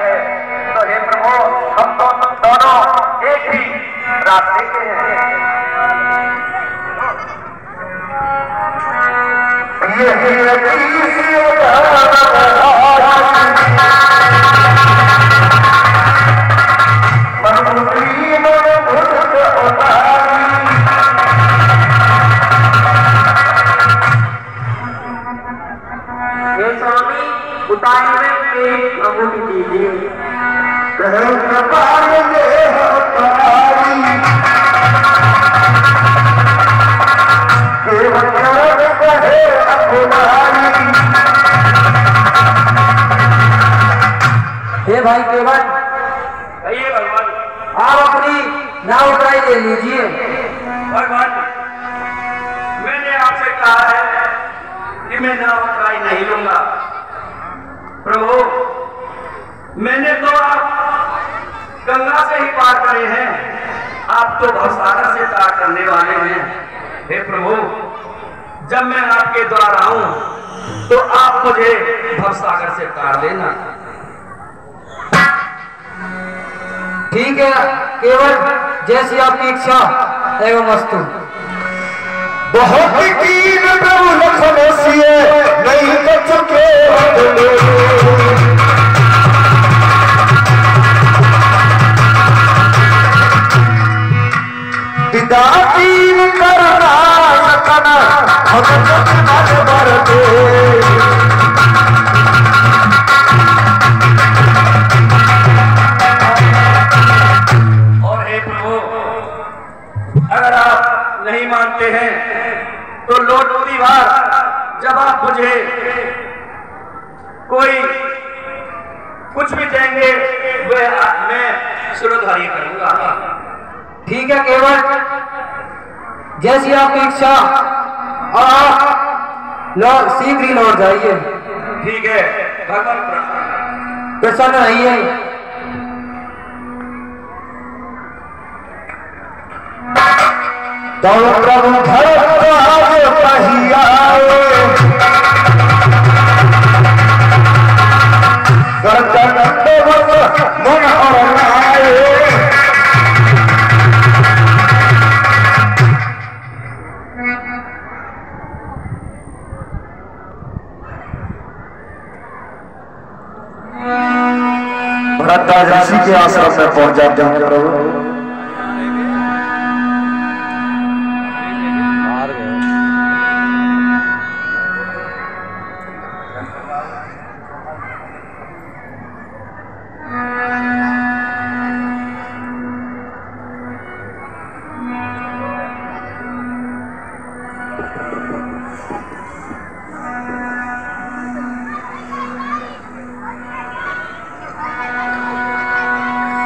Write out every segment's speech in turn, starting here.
है। तो हे प्रभु, हम दोनों एक ही रास्ते के हैं। भाई केवल भगवान, आप अपनी नाव उतराई ले लीजिए। भगवान, मैंने आपसे कहा है कि मैं नाव उतराई नहीं लूंगा। प्रभु, मैंने तो आप गंगा से ही पार करे हैं, आप तो भवसागर से पार करने वाले हैं। हे प्रभु, जब मैं आपके द्वार आऊं तो आप मुझे भवसागर से तार देना। ठीक है केवल, जैसी आपकी इच्छा एवं वस्तु। बहुत कीन प्रभु लखन सिए नहीं तो चुके पिता कीन करना सकना हम सब भरते। अगर आप नहीं मानते हैं तो लौटती बार जब आप मुझे कोई कुछ भी देंगे मैं सुरधारी करूंगा। ठीक है केवल, जैसी आपकी इच्छा, आप शीघ्र ही लौट जाइए। ठीक है भगवान, प्रसन्न रहिए। प्रभु भरद्वाज पहियाए मन और नाये। भरद्वाज ऋषि के आश्रम में पहुंच जाते हैं प्रभु।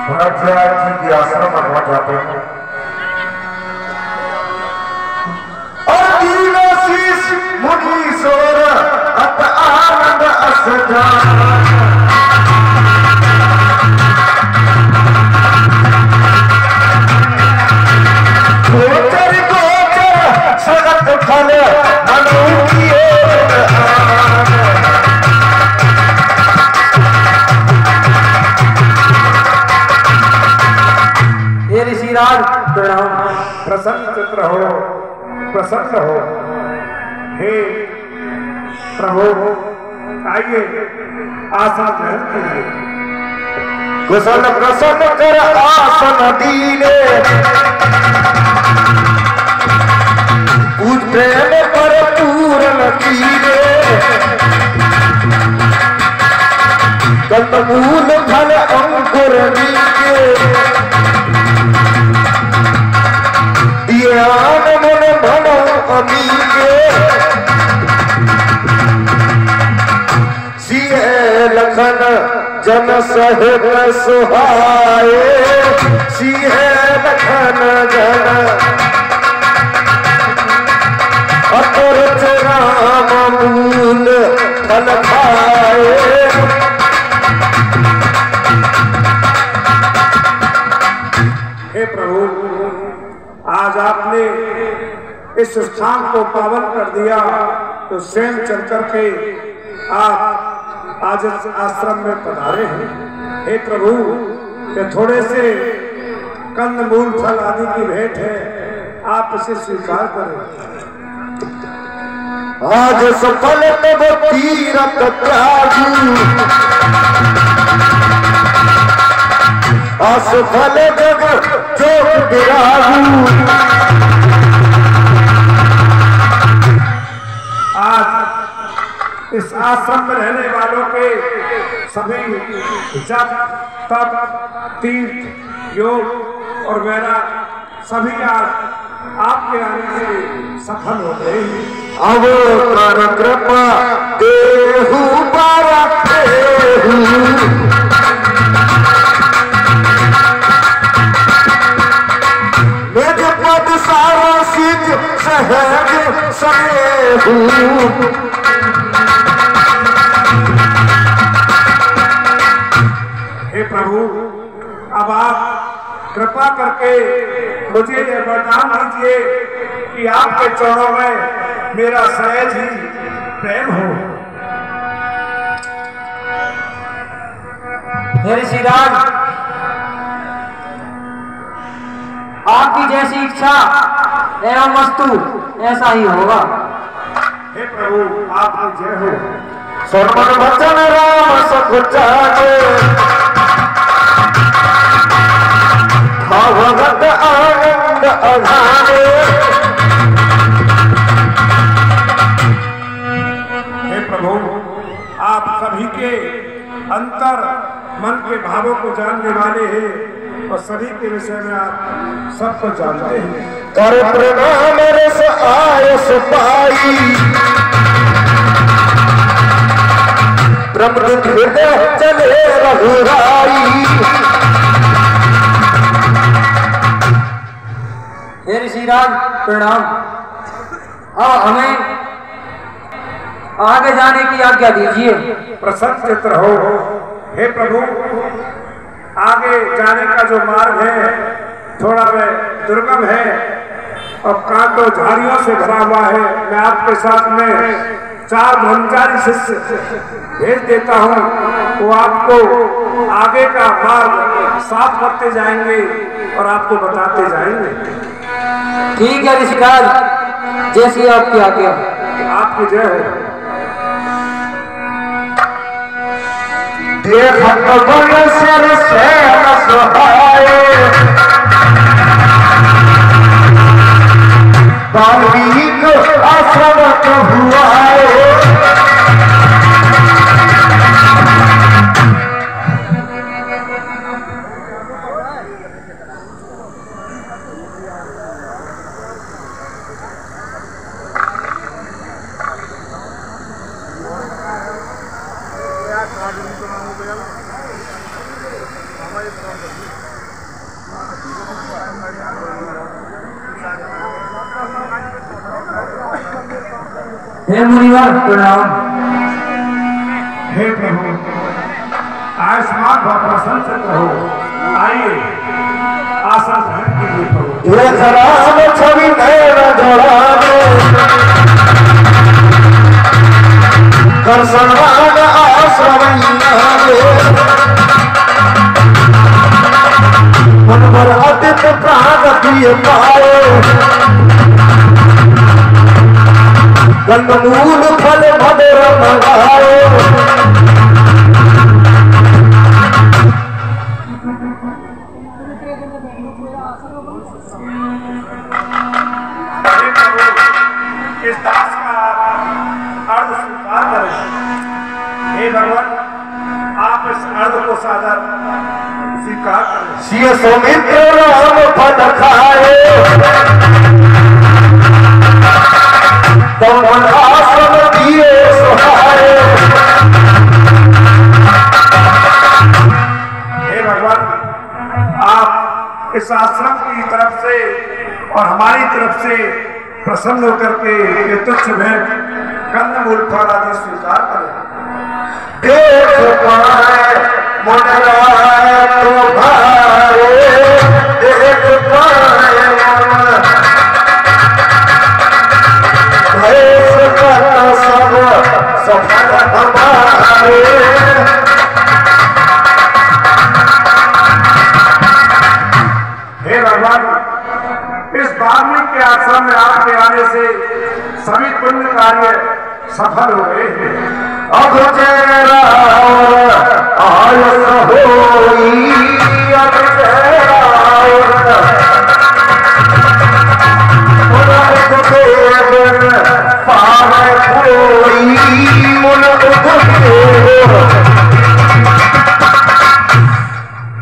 भरद्वाज जी के आश्रम में पहुंच जाते हैं और दीनाशीष मुनीश्वर अत आनंद असजान। गोचर गोचर सगत फल मनु किए ऋषिराज प्रणाम। प्रसन्न चित्र हो, प्रसन्न हो। हे प्रभु, आइए आसन ग्रहण कीजिए। कुशल प्रसन्न कर आसन दीने, पूज प्रेम पर पूर्ण कीने। कंदमूल फल अंकुर नीके, दियान मन भनो अमीके। सिए लखन जन सहित सुहाए, सिए लखन जन अतुरत राम मूल फल खाए। हे प्रभु, आज आपने इस स्थान को पावन कर दिया तो स्वयं चल करके आप आज इस आश्रम में पधारे हैं। हे प्रभु, ये थोड़े से कंदमूल फल आदि की भेंट है, आप इसे स्वीकार करें। आज सफल तब तीरथ त्यागू, असफल जग चोक विरागू। आज इस आश्रम में रहने वालों के सभी जप तप तीर्थ योग और वैराग सभी आज आपके आने से सफल हो गए। अब कर कृपा देहु बारतेहु, निज पद सारो सिज सहज सनेहु। हे प्रभु, अब आप कृपा करके मुझे यह वरदान दीजिए कि आपके चरणों में मेरा सहज ही प्रेम हो। हे ऋषिराज, आपकी जैसी इच्छा एवं वस्तु ऐसा ही होगा। हे प्रभु, आपकी जय हो। सर्वन वचन राम सकुचारे, भगवत आनंद अघारे। हे प्रभु, आप सभी के अंतर मन के भावों को जानने वाले हैं और सभी के विषय में आप सबको जानते हैं। कर प्रणाम रस आयस पाई, ब्रह्म हृदय चले रघुराई। हे ऋषिराज प्रणाम। अब हमें आगे जाने की आज्ञा दीजिए। प्रसन्न चित्र हो। हे प्रभु, आगे जाने का जो मार्ग है थोड़ा वह दुर्गम है और कांटों झाड़ियों से भरा हुआ है। मैं आपके साथ में 4 ब्रह्मचारी शिष्य भेज देता हूँ, वो आपको आगे का मार्ग साफ करते जाएंगे और आपको बताते जाएंगे। ठीक है ऋषिराज, जैसी आपकी आज्ञा। आपकी जय हो। देखत बन सिर से सहाये, बाल्मीक आश्रम हुआए। हे मुनिवर प्रणाम। हे प्रभु, आयुष्मान भव, प्रसन्न चित्त हो। आइए आसन ग्रहण कीजिए प्रभु। ये खराब छवि मेरा जोड़ाने, दर्शनवान आश्रमैया मन पर अतिथ प्राण दिए पाए। कंदमूल फल मधुर मंगाए। इस दास का अर्थ स्वीकार करें। हे भगवान, आप इस अर्थ को सादर स्वीकार करें। सिय सौमित्र राम फल खाए, तमन आश्रम दिए सहारे। हे भगवान, आप इस आश्रम की तरफ से और हमारी तरफ से प्रसन्न होकर के ये तुच्छ भेंट कंदमूल फल आदि स्वीकार करें। देख पाए मन राय तो भाए, देख पाए मन सब सफल हमारे। पुण्य कार्य सफल हो गए हैं। अब तेरा आयस होई, अब तेरा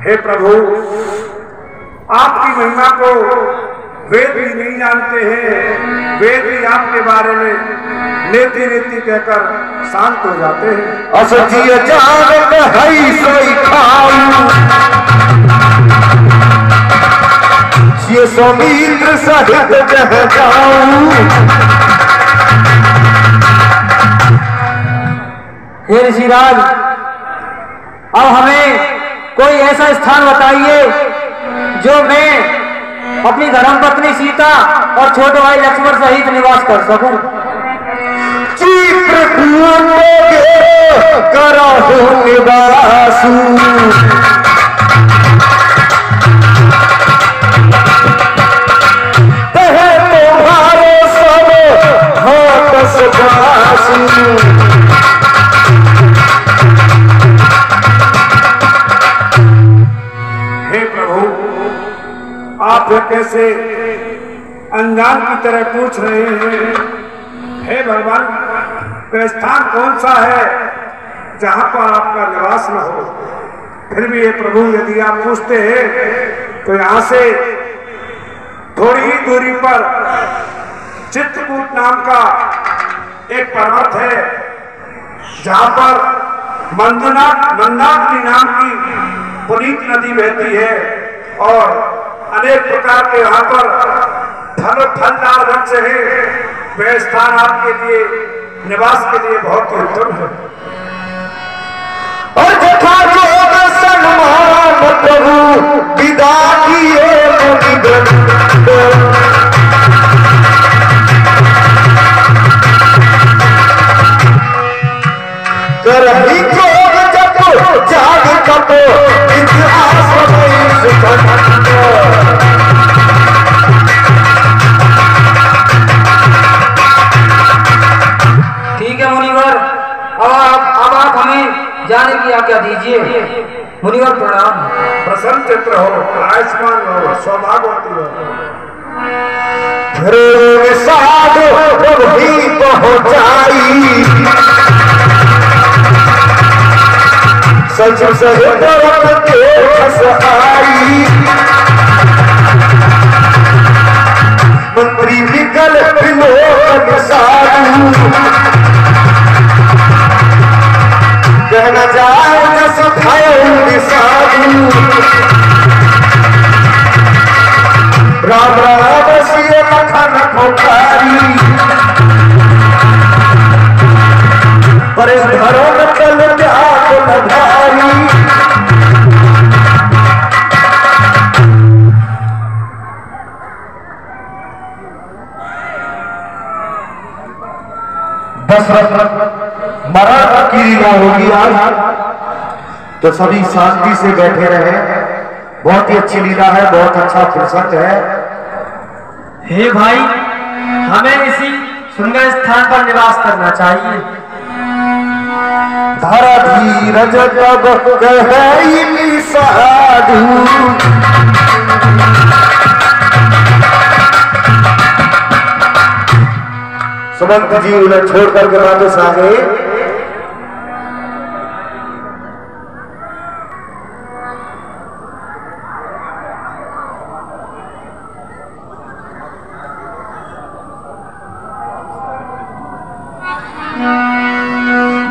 हे प्रभु, आपकी महिमा को वेद भी नहीं जानते हैं, वेद भी आपके बारे में नेति नेति कहकर शांत हो जाते हैं। असजिय जानत है सोई खाऊ, ये समुद्र सहित कह जाऊं। हे ऋषिराज, अब हमें कोई ऐसा स्थान बताइए जो मैं अपनी धर्मपत्नी सीता और छोटे भाई लक्ष्मण सहित निवास कर सकूं। चित्रकूट करहु निवासु, तहे तुम्हारे सब हाथ सबासु। आप कैसे अनजान की तरह पूछ रहे हैं? हे भगवान, वह स्थान कौन सा है जहां पर आपका निवास न हो? फिर भी ये प्रभु, यदि आप पूछते हैं तो यहां से थोड़ी ही दूरी पर चित्रकूट नाम का एक पर्वत है, जहां पर मंदाकिनी नाम की पुनीत नदी बहती है और अनेक प्रकार के यहाँ पर फलदार वृक्ष है। वह स्थान आपके लिए निवास के लिए बहुत ही उत्तम है। और जथा लोग सम्मान प्रभु विदा किए करही जोग जब जाग कपो इतिहास ठीक है मुनिवर, अब आप हमें जाने की आज्ञा दीजिए। मुनिवर प्रणाम। प्रसन्न चित्र हो, आयुष्मान हो, सौभाग्यवती हो। साधु भी पहुंचाई, सच सहित के आई, मंत्री निकल विलोक साधु, कहना जाए न सुखाए साधु। राम राम सिए लखन पुकारी, पर धर्म चल त्याग भारी। दशरथ मरण की लीला होगी आज, तो सभी शांति से बैठे रहे। बहुत ही अच्छी लीला है, बहुत अच्छा प्रसंग है। हे भाई, हमें इसी सुंदर स्थान पर निवास करना चाहिए। धरा धीरज तब कहे साधु, सुमंत जी उन्हें छोड़ करके वापस आ गए।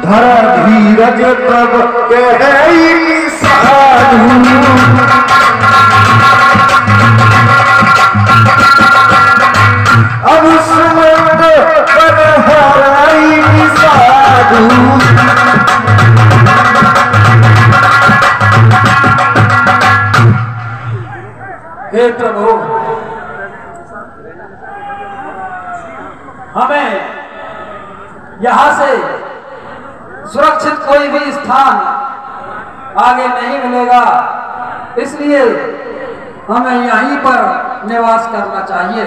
धरा धीरज तब कहे साधु, अब सुमंत पर हराई साधु। हे प्रभु, हमें यहाँ से सुरक्षित कोई भी स्थान आगे नहीं मिलेगा, इसलिए हमें यहीं पर निवास करना चाहिए।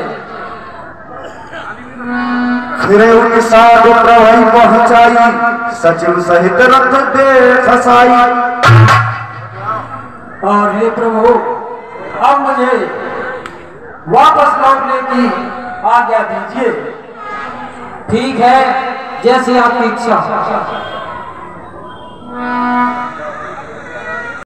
फिर उन साधु प्रभु पहुंचाई, सचिव सहित रथ दे फसाई। और हे प्रभु, अब मुझे वापस लौटने की आज्ञा दीजिए। ठीक है, जैसी आपकी इच्छा।